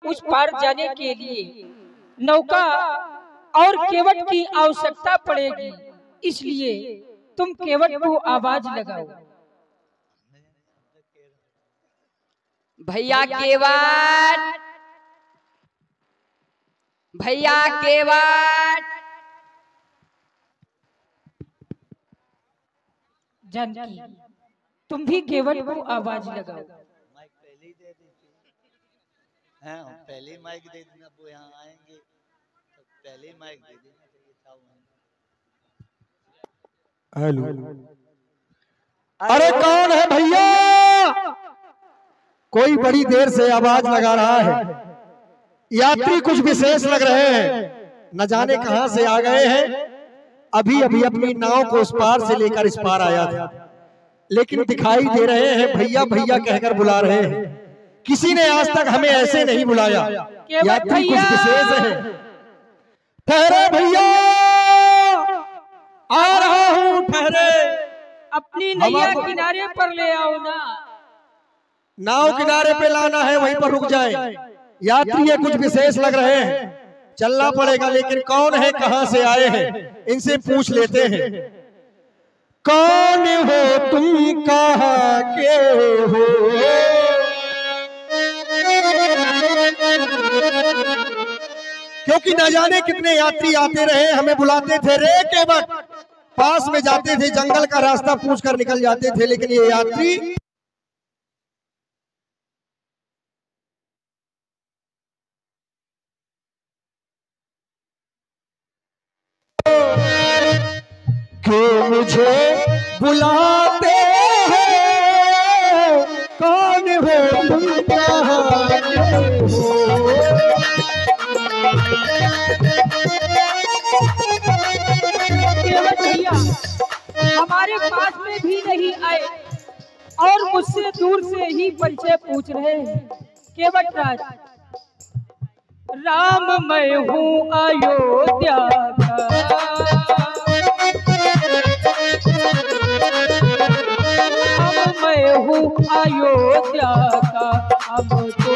उस पार जाने के लिए नौका और केवट की आवश्यकता पड़ेगी, इसलिए तुम केवट को आवाज लगाओ। भैया केवट, भैया केवट। जानकी, तुम भी केवट को आवाज लगाओ। माइक पहले ही दे दीजिए। हाँ, पहले माइक दे देना, वो यहाँ आएंगे तो पहले माइक दे देना चाहिए था। हेलो, अरे कौन है भैया? कोई बड़ी देर से आवाज लगा रहा है। यात्री कुछ विशेष लग रहे हैं, न जाने कहां से आ गए हैं। अभी अभी अपनी नाव को उस पार से लेकर इस पार आया था, लेकिन दिखाई दे रहे हैं भैया भैया कहकर बुला रहे हैं। किसी ने आज तक हमें ऐसे नहीं बुलाया। यात्री कुछ विशेष है। ठहरे भैया, आ रहा हूँ, ठहरे। अपनी नैया किनारे पर ले आओ ना। नाव किनारे पे लाना है, वहीं पर रुक जाए। यात्री ये कुछ विशेष लग रहे हैं, चलना पड़ेगा, लेकिन कौन है, कहां से आए हैं, इनसे पूछ लेते हैं। कौन हो तुम, कहां के हो? क्योंकि न जाने कितने यात्री आते रहे, हमें बुलाते थे, रे केवट, पास में जाते थे, जंगल का रास्ता पूछकर निकल जाते थे, लेकिन ये यात्री क्यों मुझे बुलाते हैं? कौन हो तुम, कहां के हो? केवट भैया हमारे पास में भी नहीं आए और मुझसे दूर से ही परिचय पूछ रहे हैं। केवट राज, राम मैं हूँ अयोध्या का, अब मैं हूँ अयोध्या का, अब तुमको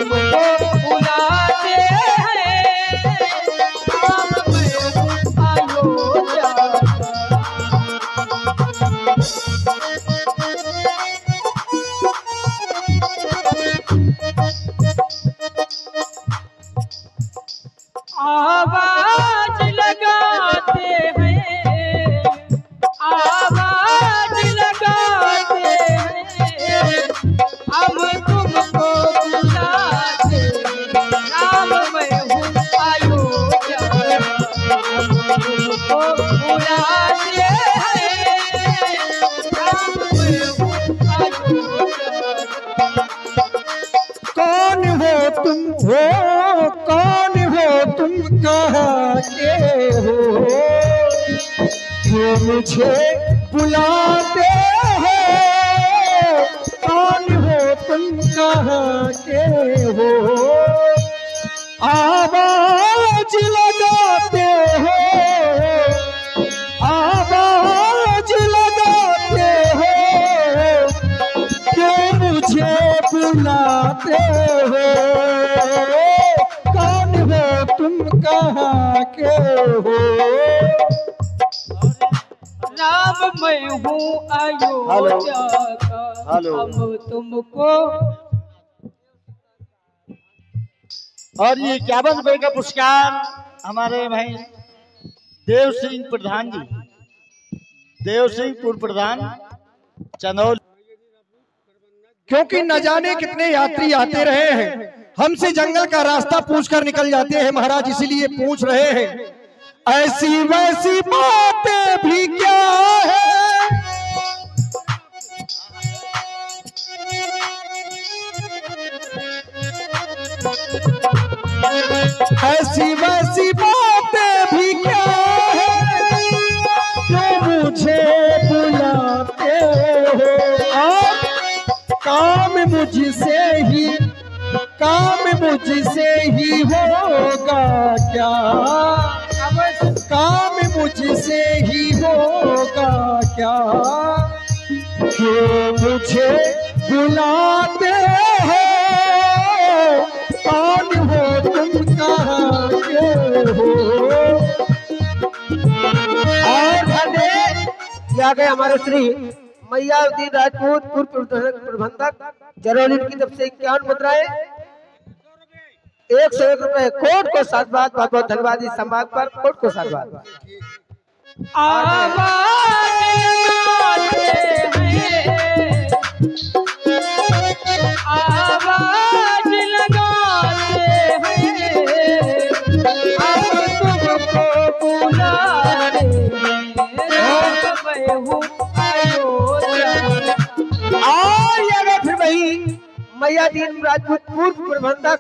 बुलाते हैं। अब मैं हूँ अयोध्या का। आवाज लगाते हैं, आवाज लगाते हैं, हम तुमको बुलाते हैं। राम मैं हूँ अयोध्या, तुमको बुलाते हैं। राम मैं हूँ अयोध्या। कौन हो तुम, हो कौन हो तुम, कहां के हो? क्यों मुझे बुलाते हैं? कौन हो तुम, कहां के हो? आवाज लगाते हो, आवाज लगाते हो, क्यों मुझे बुलाते हो? कौन हो तुम, कहां के हो? राम मैं हूँ अयोध्या का, हम तुमको। और ये 51 रुपए का पुरस्कार हमारे भाई देव सिंह प्रधान जी, देव सिंह पूर्व प्रधान चंदौल। क्योंकि न जाने कितने यात्री आते रहे हैं, हमसे जंगल का रास्ता पूछकर निकल जाते हैं महाराज, इसीलिए पूछ रहे हैं। ऐसी वैसी बातें भी क्या है? ऐसी वैसी बातें भी क्या है, क्यों मुझे बुलाते हो? और काम मुझसे ही, काम मुझसे ही होगा क्या? काम मुझसे ही होगा क्या? क्यों मुझे बुलाते हो? कौन हो आ गए हमारे श्री मैया उद्दीन राजपूत पूर्व प्रबंधक जरौली की तरफ से 51 मुद्राएं 101 रुपए। कोर्ट को साधुवाद, बहुत बहुत धन्यवाद इस संवाद पर। कोर्ट को साधुवाद। आवाज लगाते हैं, अब तुमको बुला और फिर वही मैया दीन राजपूत पूर्व प्रबंधक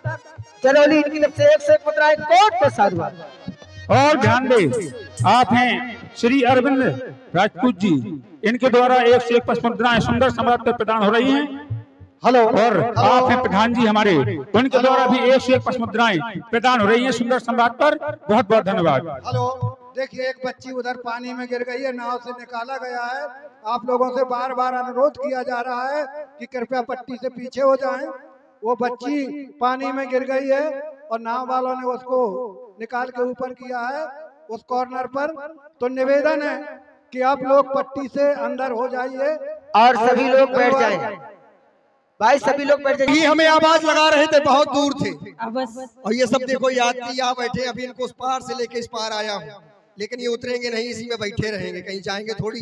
जरौली इनकी तरफ से 101 मुद्राएं। कोर्ट को साधुवाद। और ध्यान दे, आप हैं श्री अरविंद राजपूत जी, इनके द्वारा 101 मुद्राएं सुंदर सम्राट पर प्रदान हो रही हैं। हेलो। और आप हैं प्रधान जी हमारे, उनके द्वारा भी 101 मुद्राएं प्रदान हो रही हैं सुंदर सम्राट पर। बहुत बहुत धन्यवाद। हेलो, देखिए एक बच्ची उधर पानी में गिर गई है, नाव से निकाला गया है। आप लोगों से बार बार अनुरोध किया जा रहा है कि कृपया पट्टी से पीछे हो जाएं। वो बच्ची पानी में गिर गई है और नाव वालों ने उसको निकाल के ऊपर किया है उस कॉर्नर पर। तो निवेदन है कि आप लोग पट्टी से अंदर हो जाइए और सभी लोग बैठ जाएं। भाई सभी लोग बैठ जाइए। हमें आवाज लगा रहे थे, बहुत दूर थे। बस और ये सब देखो यात्री यहाँ बैठे, अभी इनको उस पार से लेके इस पार आया हूँ, लेकिन ये उतरेंगे नहीं, इसी में बैठे रहेंगे, कहीं जाएंगे थोड़ी।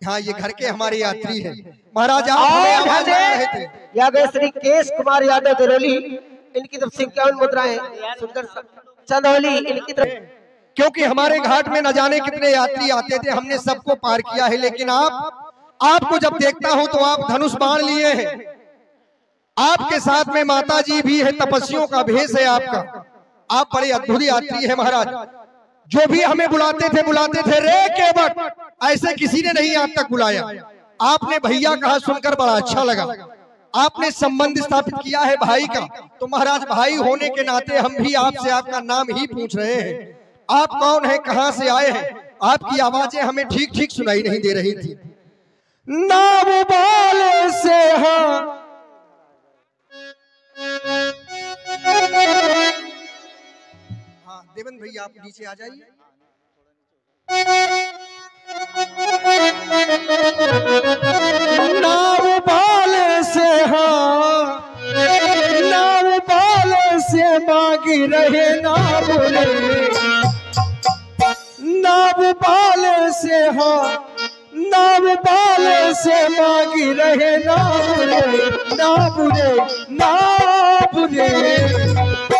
हाँ, ये घर के हमारे यात्री हैं। महाराज आप हमें आवाज लगा रहे थे। यहाँ गए श्री केश कुमार यादव जरौली, इनकी तरफ से 51 मुद्राएं सुंदर चंदौली इनकी तरफ। क्योंकि हमारे घाट में न जाने कितने यात्री आते थे, हमने सबको पार किया है, लेकिन आपको जब देखता हूं तो आप धनुष बाण लिए हैं। आपके साथ में माता जी भी है, तपस्वियों का भेष है आपका। आप बड़े अद्भुत यात्री हैं महाराज। जो भी हमें बुलाते थे रे केवट, ऐसे किसी ने नहीं आज तक बुलाया। आपने भैया कहा सुनकर बड़ा अच्छा लगा। आपने संबंध स्थापित किया है भाई का, तो महाराज भाई होने के नाते हम भी आपसे आपका नाम ही पूछ रहे हैं। आप कौन हैं, कहां से आए हैं? आपकी आवाजें हमें ठीक ठीक सुनाई नहीं दे रही थी। नाम वाले से हाँ देवेंद्र भैया आप नीचे आ जाइए। नाम वाले से नाम वाले से मांगी रहे नाम रे, नाम वाले से नाम वाले से मांगी रहे नाम रे, नाम रे नाम रे,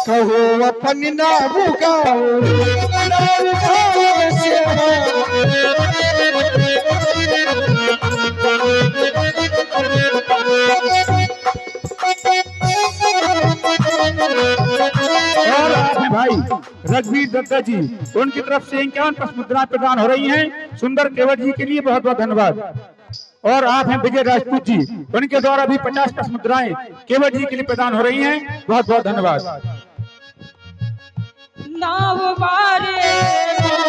कहो अपन नाम गाओ, नाम वाले से और आपने भाई रघुवीर दत्ता जी, उनकी तरफ से 51 मुद्राएं प्रदान हो रही हैं सुंदर केवट जी के लिए। बहुत बहुत धन्यवाद। और आप हैं विजय राजपूत जी, उनके द्वारा भी 50 मुद्राएं केवट जी के लिए प्रदान हो रही हैं। बहुत बहुत धन्यवाद।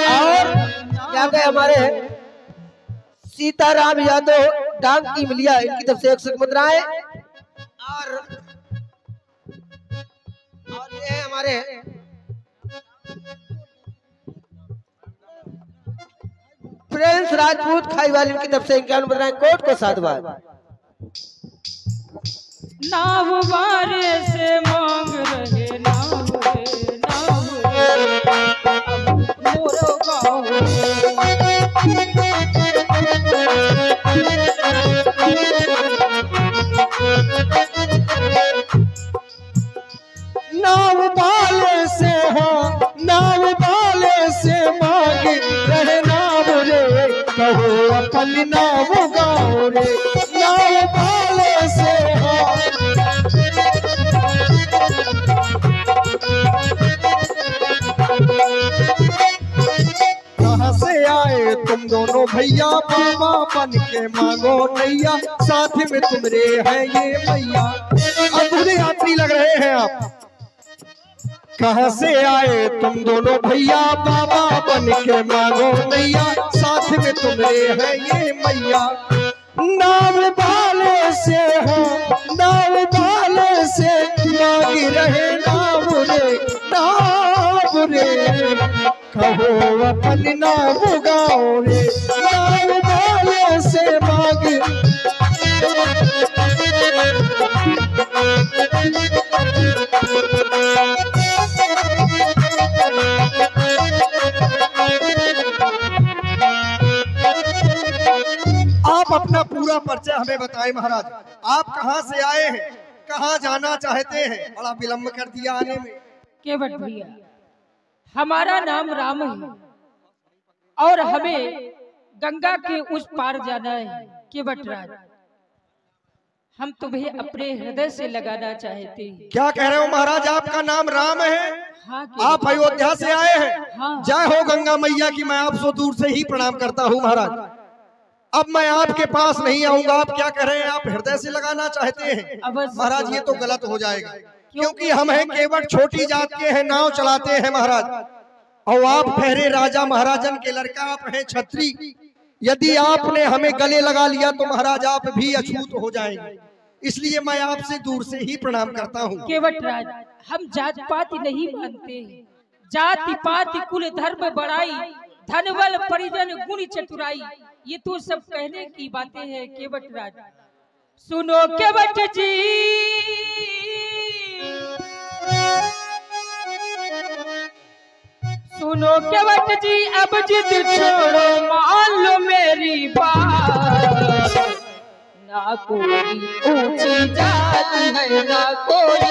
और क्या गए हमारे सीताराम यादव डांग की मिलिया, इनकी तरफ से 101 मुद्राएं। और ये हमारे प्रिंस राजपूत खाईवाल, इनकी तरफ से 51 मुद्राएं। कोर्ट को साधुवाद। नाव वारे से मांग रहे नाव रे, नाव रे, मोरो गाँव नाव वाले से नाव वाले से मांगे रहे नाम रे, कहो अपन नाम गाओ रे, नाव वाले से कहाँ से आए तुम दोनों भैया, बाबा बन के मांगो नैया, साथ में तुमरे हैं ये मैया। अद्भुत यात्री लग रहे हैं आप। कहाँ से आए तुम दोनों भैया, बाबा बन के मांगो नैया, साथ में तुमरे हैं ये मैया। नाव वाले से नाव वाले से मांगी रहे नाम रे, नाम रे, कहो अपन नाम गाओ रे, नाव वाले आप अपना पूरा परिचय हमें बताएं महाराज। आप कहाँ से आए हैं, कहाँ जाना चाहते हैं? बड़ा विलम्ब कर दिया आने में। केवट भैया, हमारा नाम राम है और हमें गंगा के उस पार जाना है। केवट राज, हम तुम्हें अपने हृदय से लगाना चाहते हैं। क्या कह रहे हो महाराज? आपका नाम राम है? हाँ, आप अयोध्या से आए हैं? हाँ। जय हो गंगा मैया की। मैं आपसे दूर से ही प्रणाम करता हूँ महाराज। अब मैं आपके पास नहीं आऊंगा। आप क्या कह रहे हैं? आप हृदय से लगाना चाहते हैं? महाराज ये तो गलत हो जाएगा, क्योंकि हम हैं केवट छोटी जात के हैं, नाव चलाते हैं महाराज। और आप ठहरे राजा महाराजन के लड़का, आप हैं छत्री। यदि आपने हमें गले लगा लिया तो महाराज आप भी अछूत हो जाएंगे। इसलिए मैं आपसे दूर से ही प्रणाम करता हूँ। केवट राज, हम जात पात नहीं मानते। जाति पाति कुल धर्म बड़ाई, धनबल परिजन गुण चतुराई, ये तो सब कहने की बातें हैं। केवट राज सुनो केवट जी, सुनो केवट जी, अब जिद छोड़ो, मान लो मेरी बात। ना कोई ऊंची जाति है, ना कोई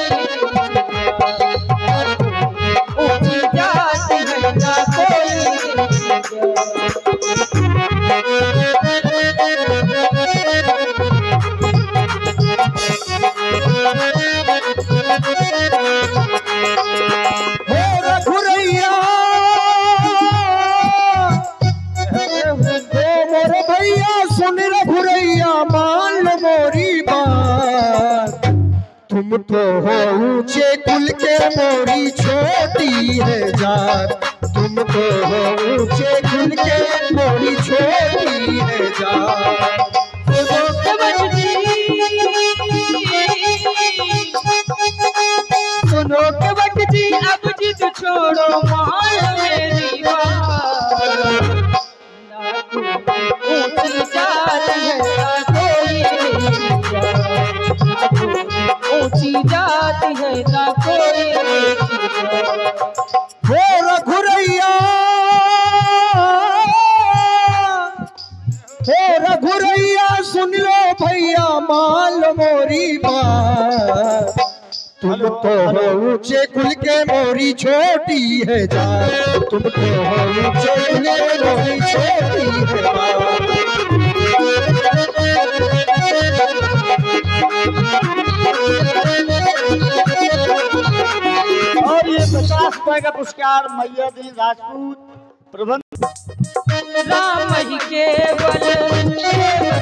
ऊंची जाति है, ना कोई। सुन रघुरैया, मान लो मोरी बात। तुम तो हो ऊंचे कुल के, मोरी छोटी है जात। तुम तो हो ऊंचे कुल के, मोरी छोटी है जात। सुनो केवट जी, अब जिद छोड़ो, मान लो मेरी बात। ऊंची जाति है, ना कोई ऊंची जाति है, ना कोई। हो रघुरैया, हो रघुरैया, सुन लो भैया, मान लो मोरी बात। तुम तो हो ऊंचे कुल के, मोरी छोटी है जात। तुम तो हो ऊंचे कुल के, मोरी छोटी है जात। और ये 50 रुपए का पुरस्कार मैया दी राजपूत प्रबंध। राम ही केवल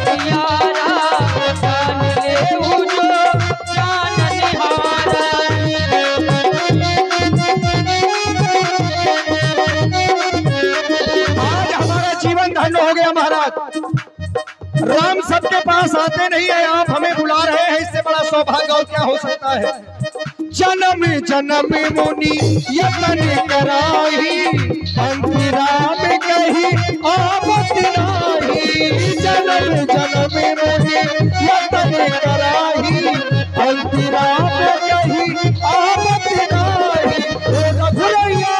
प्यारा, जान ले जो जाननिहारा। आज हमारा जीवन धन्य हो गया महाराज। राम सबके पास आते नहीं है, आप हमें बुला रहे हैं, इससे बड़ा सौभाग्य और क्या हो सकता है। जन्म जन्म मुनि यतन कराही, अंतरा में कही आपत्ति नाही। जन्म जन्म मुनि यतन कराही, अंतरा में कही आपत्ति नाही। रघुरैया,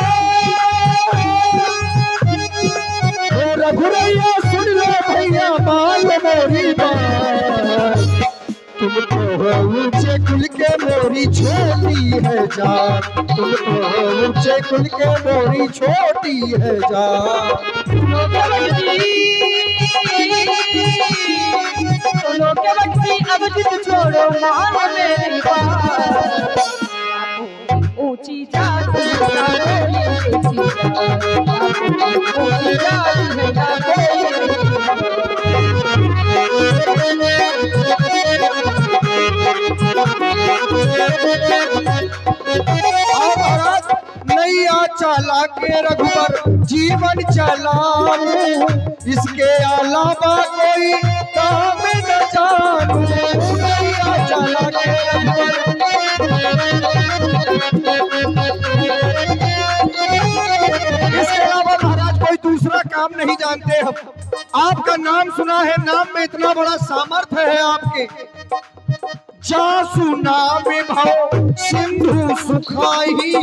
रघुरैया, सुन लो भैया, मान लो मोरी बात। तुम तो हो ऊंचे कुल के, मोरी छोटी है जात। तुम तो हो ऊंचे कुल के, मोरी छोटी है जात। सुनो केवट जी, अब जिद छोड़ो, मान लो मेरी बात। ऊंची जाति है, ना कोई ऊंची जाति है, ना कोई। महाराज नैया चला के रघुवर जीवन चलाऊं, इसके अलावा कोई काम न जानूं। नैया चला के रघुवर, इसके अलावा महाराज कोई दूसरा काम नहीं जानते हम। आपका नाम सुना है, नाम में इतना बड़ा सामर्थ्य है आपके। जासु नाम भाव सिंधु सुखाई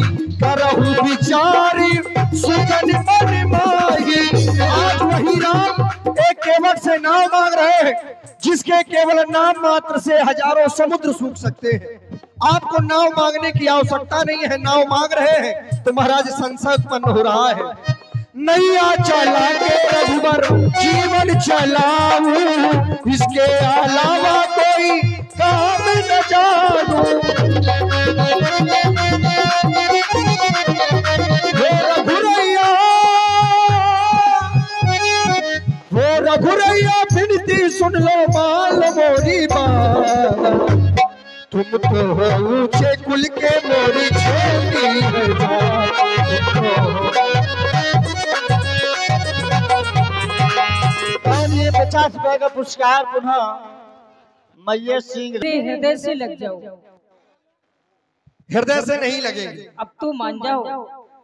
करहु विचारी सुजन मन माही। आज वही राम एक केवट से नाव मांग रहे हैं, जिसके केवल नाम मात्र से हजारों समुद्र सूख सकते हैं। आपको नाव मांगने की आवश्यकता नहीं है, नाव मांग रहे हैं तो महाराज संशय उत्पन्न हो रहा है। नैया चला के रघुबर जीवन चलाऊं, इसके अलावा कोई काम न जानूं। वो रघुरैया विनती सुन लो माल मोरी बात, तुम तो हो ऊंचे कुल के मोरी छोटी है और ये 50 रुपए का पुरस्कार पुनः मैया सिंह। हृदय से लग जाओ। हृदय से नहीं लगेगी। अब तू मान जाओ।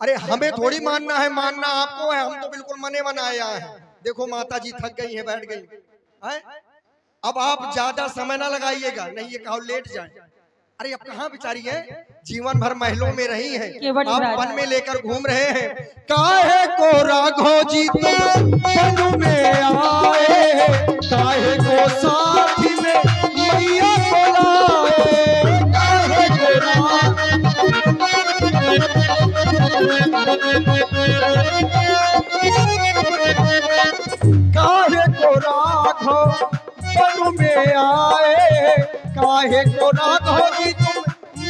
अरे हमें थोड़ी मानना है, मानना आपको है। हम तो बिल्कुल मने मन आए हैं। देखो माता जी थक गई है, बैठ गई है। अब आप ज्यादा समय ना लगाइएगा, नहीं ये कहो लेट जाए। अरे अब कहाँ बेचारी है, जीवन भर महलों में रही है, आप वन में लेकर घूम रहे हैं। काहे को राघव जी तुम वन में आए, काहे को साथी में मैया को लाए, काहे को राघव वन में आए, काहे को राघव जी तुम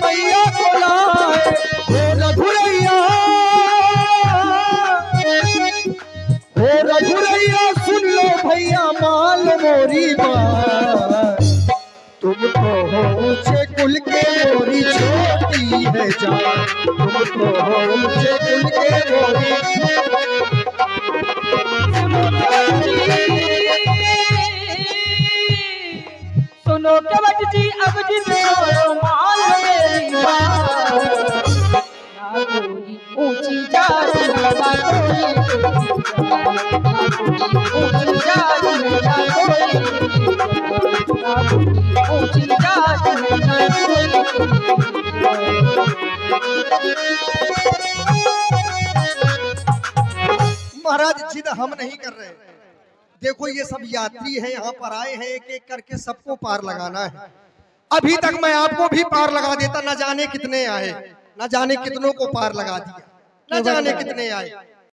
मैया को लाए। हो रघुरैया, हो रघुरैया सुन लो भैया माल मोरी बात, तुम तो हो ऊंचे कुल के मोरी छोटी है जान, तुम तो हो ऊंचे कुल के मोरी। सुनो केवट जी अब जिद करो माल मेरी बात, ना कोई ऊंची जाति ना कोई ऊंची जाति ना कोई ऊंची जाति ना महाराज जिद हम नहीं कर रहे। देखो ये सब यात्री हैं, यहाँ पर आए हैं, एक एक करके सबको पार लगाना है। अभी तक मैं आपको भी पार लगा देता, न जाने कितने आए, न जाने कितनों को पार लगा दिया, न जाने कितने आए।